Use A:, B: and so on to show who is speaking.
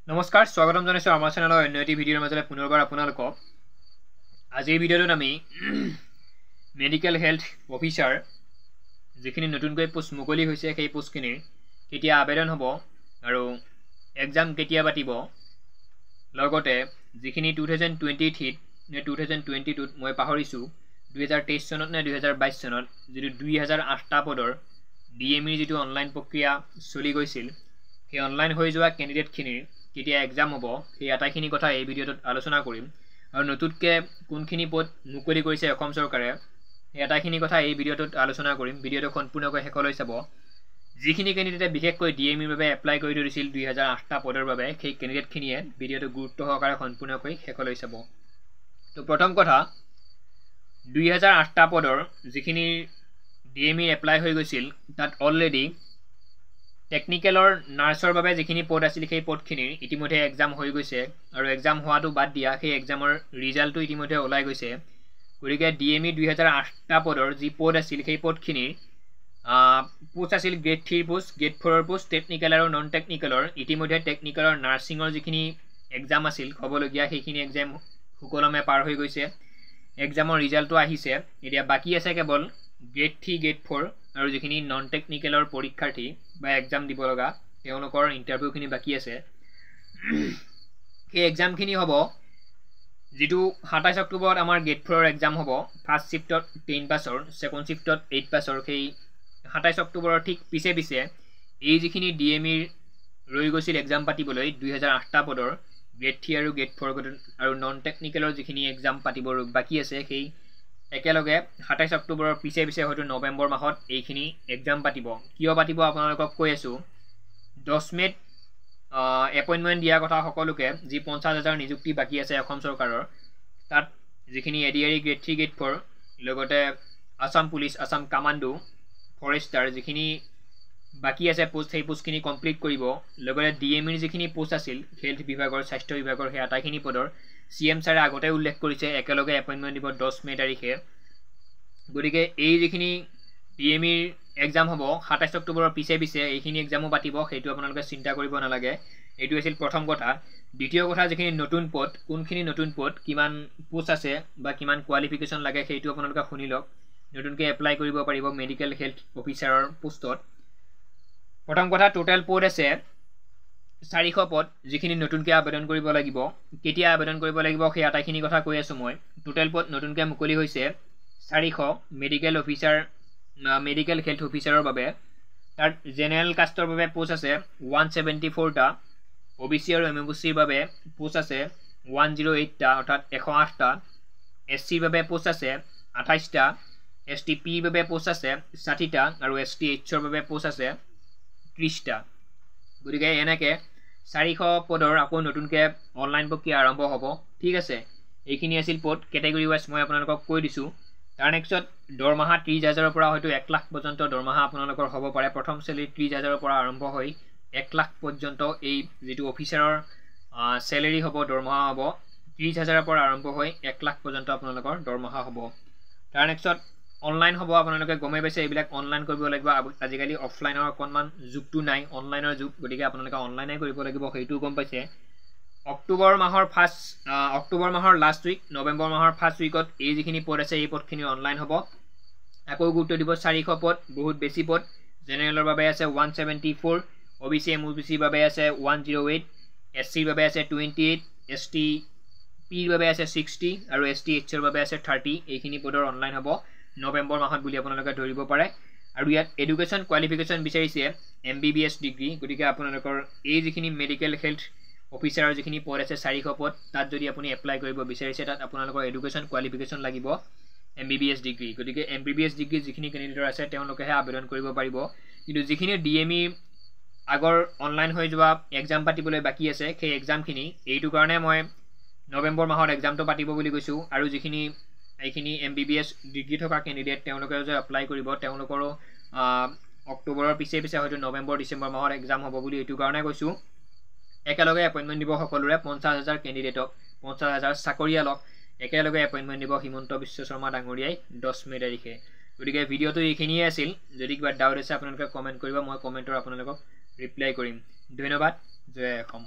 A: নমস্কাৰ স্বাগতম জনাইছো আমাৰ চেনেলৰ অন্য এটি ভিডিঅ'ৰ মাজলৈ পুনৰবাৰ আপোনালোকক আজিৰ ভিডিঅ'টোত আমি মেডিকেল হেল্থ অফিচাৰ যিখিনি নতুনকৈ পোষ্ট মুকলি হৈছে সেই পোষ্টখিনিৰ কেতিয়া আবেদন হ'ব আৰু এক্সাম কেতিয়া পাতিব লগতে যিখিনি 2023 নে 2022 মই পাহৰিছো 2023 চনত নে 2022 চনত যিটো 2008টা পদৰ ডিএমই যিটো অনলাইন প্ৰক্ৰিয়া চলি গৈছিল সেই অনলাইন হৈ যোৱা ক্যান্ডিডেটখিনিৰ কেতিয়া এক্সাম হ'ব সেই আটাইখিনি কথা এই ভিডিঅ'টোত আলোচনা কৰিম আৰু নতুনকৈ কোনখিনি পদ মুকলি কৰিছে অসম চৰকাৰে এই আটাইখিনি কথা এই ভিডিঅ'টোত আলোচনা কৰিম ভিডিঅ'টো সম্পূৰ্ণকৈ শেষলৈ চাব যিখিনি ক্যান্ডিডেটে বিশেষকৈ ডিএমইৰ বাবে এপ্লাই কৰি থৈছিল 2008টা পদৰ বাবে সেই ক্যান্ডিডেটখিনিয়ে ভিডিঅ'টো গুৰুত্ব সহকাৰে সম্পূৰ্ণকৈ শেষলৈ চাব তো প্ৰথম কথা 2008টা পদৰ যিখিনি ডিএমইৰ এপ্লাই হৈ গৈছিল তাত অলৰেডি টেকনিক্যালৰ নাৰ্ছৰ বাবে যিখিনি পদ আছিল সেই পদখিনিৰ ইতিমধ্যে এক্সাম হৈ গৈছে আৰু এক্সাম হোৱাটো বাদ দিয়া সেই এক্সামৰ ৰিজাল্টটো ইতিমধ্যে ওলাই গৈছে গতিকে ডিএমই 2008টা পদৰ যি পদ আছিল সেই পদখিনিৰ পোষ্ট আছিল grade 3 post grade 4 post technical আৰু নন টেকনিক্যালৰ ইতিমধ্যে টেকনিক্যালৰ নাৰ্ছিঙৰ যিখিনি এক্সাম আছিল হ'বলগীয়া সেইখিনি এক্সাম সুকলমে পাৰ হৈ গৈছে এক্সামৰ ৰিজাল্টটো আহিছে এতিয়া বাকি আছে কেৱল গ্ৰেড 3 গ্ৰেড 4 আৰু যিখিনি নন টেকনিক্যালৰ পৰীক্ষাৰ্থী বা এক্সাম দিব লগা তেওঁলোকৰ ইন্টাৰভিউখিনি বাকি আছে এই এক্সামখিনি হ'ব যেটো 27 অক্টোবৰত আমাৰ গ্ৰেড 4ৰ এক্সাম হ'ব ফাৰ্স্ট শিফটত 10 পাছৰ সেকেন্ড শিফটত 8 পাছৰ সেই 27 অক্টোবৰৰ ঠিক পিছে এই যিখিনি ডিএমইৰ ৰৈ গৈছিল এক্সাম পাতিবলৈ 2008টা পদৰ গ্ৰেড 3 আৰু গ্ৰেড 4 আৰু নন টেকনিক্যালৰ যিখিনি এক্সাম পাতিবৰ বাকি আছে সেই একেলগে 27 অক্টোবৰৰ পিছে হয়তো নৱেম্বৰ মাহত এইখিনি এক্সাম পাতিব কিয় পাতিব আপোনালোকক কৈ আছো 10 মেত এপইন্টমেন্ট দিয়া কথা সকলোকে যি 50,000 নিযুক্তি বাকি আছে অসম চৰকাৰৰ তাত যিখিনি এডিআৰি গ্ৰেড 3 গ্ৰেড 4 লগতে Assam police Assam commando Forester যিখিনি বাকি আছে পোষ্ট সেই পোষ্টখিনি কমপ্লিট কৰিব লগতে ডিএমইৰ যিখিনি পোষ্ট আছিল হেলথ বিভাগৰ স্বাস্থ্য বিভাগৰ সেই আটাইখিনি পদৰ সিএম ছাৰে আগতে উল্লেখ কৰিছে একেলগে এপইন্টমেন্ট দিব 10 মে তাৰিখে গতিকে এই যিখিনি ডিএমইৰ এক্সাম হ'ব 27 অক্টোবৰৰ পিছে এইখিনি এক্সামও পাতিব সেইটো আপোনালোকে চিন্তা কৰিব নালাগে এইটো আছিল প্ৰথম কথা দ্বিতীয় কথা যিখিনি নতুন পদ কোনখিনি নতুন পদ কিমান পোষ্ট আছে বা কিমান কোৱালিফিকেশন লাগে সেইটো আপোনালোকে শুনি লওক নতুনকৈ এপ্লাই কৰিব পাৰিব মেডিকেল হেল্থ অফিচাৰৰ পোষ্টত প্ৰথম কথা টোটাল পদ আছে 400 পদ যিখিনি নতুনকৈ আবেদন কৰিব লাগিব কেতিয়া আবেদন কৰিব লাগিব সেই আটাইখিনি কথা কৈ আছো মই টোটাল পদ নতুনকৈ মুকলি হৈছে 400 মেডিকেল অফিচাৰ মেডিকেল হেল্থ অফিচাৰৰ বাবে তাৰ জেনাৰেল কাষ্টৰ বাবে পোষ্ট আছে 174 টা ওবিসি আৰু এমওবিসিৰ বাবে পোষ্ট আছে 108 টা অৰ্থাৎ 108 টা এসসিৰ বাবে পোষ্ট আছে 28 টা এসটিপি বাবে পোষ্ট আছে 60 টা আৰু এসটিএইচৰ বাবে পোষ্ট আছে 30 টা গতিকে এনেকে 400 পদৰ আকৌ নতুনকৈ অনলাইন প্ৰক্ৰিয়া আৰম্ভ হ'ব ঠিক আছে এইখিনি আছিল পদ ক্যাটাগৰি ওয়াইজ মই আপোনালোকক কৈ দিছো তাৰ নেক্সট দৰমহা 30,000ৰ পৰা হয়তো 1 লাখ পৰ্যন্ত দৰমহা আপোনালোকৰ হ'ব পাৰে প্ৰথম চেলাৰী 30,000ৰ পৰা আৰম্ভ হৈ 1 লাখ পৰ্যন্ত এই যেটো অফিচাৰৰ চেলাৰী হ'ব দৰমহা হ'ব 30,000ৰ পৰা আৰম্ভ হৈ 1 লাখ পৰ্যন্ত আপোনালোকৰ দৰমহা হ'ব তাৰ নেক্সট অনলাইন হ'ব আপোনালোকে গমে পাইছে এইবিলাক অনলাইন কৰিব লাগিব আজিকালি অফলাইনৰ অকনমান যুগটো নাই অনলাইনৰ যুগ গতিকে আপোনালোকে অনলাইনে কৰিব লাগিব সেইটো গম পাইছে অক্টোবৰ মাহৰ লাষ্ট উইক নৱেম্বৰ মাহৰ ফাৰ্স্ট উইকত এই যিখিনি পদ আছে এই পদখিনি অনলাইন হ'ব আকৌ গুৰুত্ব দিব 400 পদ বহুত বেছি পদ জেনাৰেলৰ বাবে আছে 174 ওবিসি এমওবিসিৰ বাবে আছে 108 এসসিৰ বাবে আছে 28 এসটি পিৰ বাবে আছে 60 আৰু এসটিএইচৰ বাবে আছে 30 এইখিনি পদৰ অনলাইন হ'ব নৱেম্বৰ মাহত বুলি আপোনালোকে ধৰিব পাৰে আৰু ইয়াত এডুকেশন কোৱালিফিকেশন বিচাৰিছে এমবিবিএছ ডিগ্ৰী গতিকে আপোনালোকৰ এই যিখিনি মেডিকেল হেল্থ অফিচাৰৰ যিখিনি পদ আছে 400 পদ তাত যদি আপুনি এপ্লাই কৰিব বিচাৰিছে তাত আপোনালোকৰ এডুকেশন কোৱালিফিকেশন লাগিব এমবিবিএছ ডিগ্ৰী গতিকে এমবিবিএছ ডিগ্ৰী যিখিনি ক্যান্ডিডেট আছে তেওঁলোকেহে আবেদন কৰিব পাৰিব কিন্তু যিখিনি ডিএমই আগৰ অনলাইন হৈ যোৱা এক্সাম পাতিবলৈ বাকি আছে সেই এক্সামখিনি এইটো কাৰণে মই নৱেম্বৰ মাহত এক্সামটো পাতিব বুলি কৈছো আৰু যিখিনি এইখিনি এমবিবিএছ ডিগ্ৰী থকা ক্যান্ডিডেট তেওঁলোকে যে এপ্লাই কৰিব তেওঁলোকৰো অক্টোবৰৰ পিছে হয়তো নৱেম্বৰ ডিসেম্বৰ মাহত এক্সাম হ'ব বুলি এইটো কাৰণে কৈছো একেলগে এপইন্টমেন্ট দিব সকলোৰে 50,000 ক্যান্ডিডেটক 50,000 চাকৰিয়ালক একেলগে এপইন্টমেন্ট দিব হিমন্ত বিশ্ব শৰ্মা ডাঙৰীয়াই 10 মে তাৰিখে গতিকে ভিডিঅটো এইখিনিয়ে আছিল যদি কিবা ডাউট আছে আপোনালোকে কমেন্ট কৰিব মই কমেন্টৰ আপোনালোকক ৰিপ্লাই কৰিম ধন্যবাদ জয় অসম